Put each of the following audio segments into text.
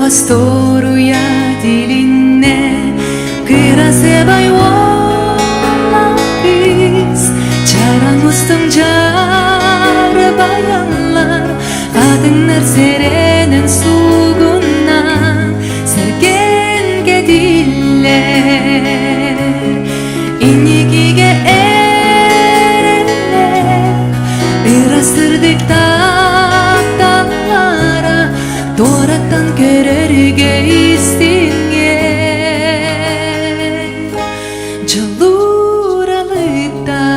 Astoruya diline Kırasebay biz Çaramızdım car bayanlar Kadınlar serenen suguna Sergen gediller İnigige erenler Irastırdık dağlara Doğraktan görerge istingen Calur alıp da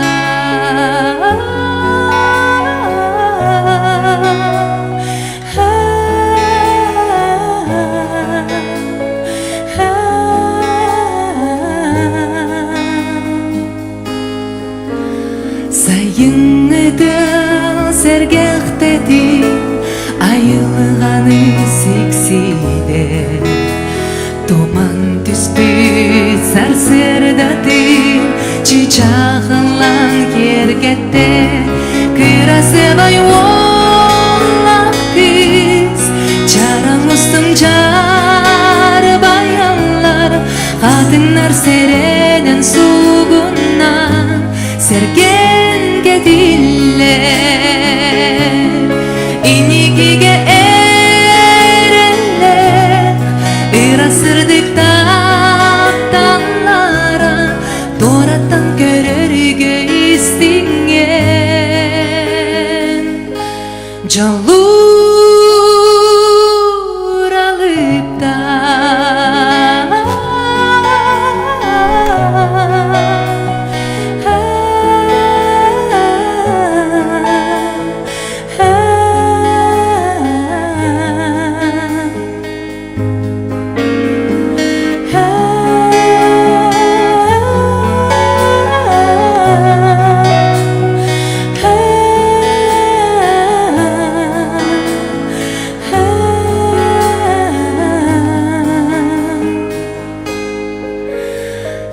Sayıngıda sergehtedi Ayılğanı sikside Duman tüspüt sarsırdadır Çiçağınlan kergette Kırasebay oğlak kız Çaramızdım car bayanlar Kadınlar serenen suguna Sergen gediller İnigige erenler Irasırdık dağlara Doğratan görerge istingen Calur alıp da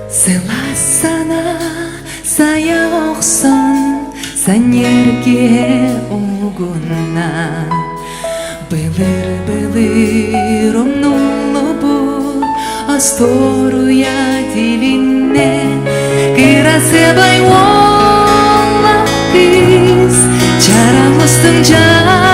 Selasana saya oksan Sen yerge uguna Bılır omnulu bu Astoruya diline Kırasebay oğlak kız Çaramızdım car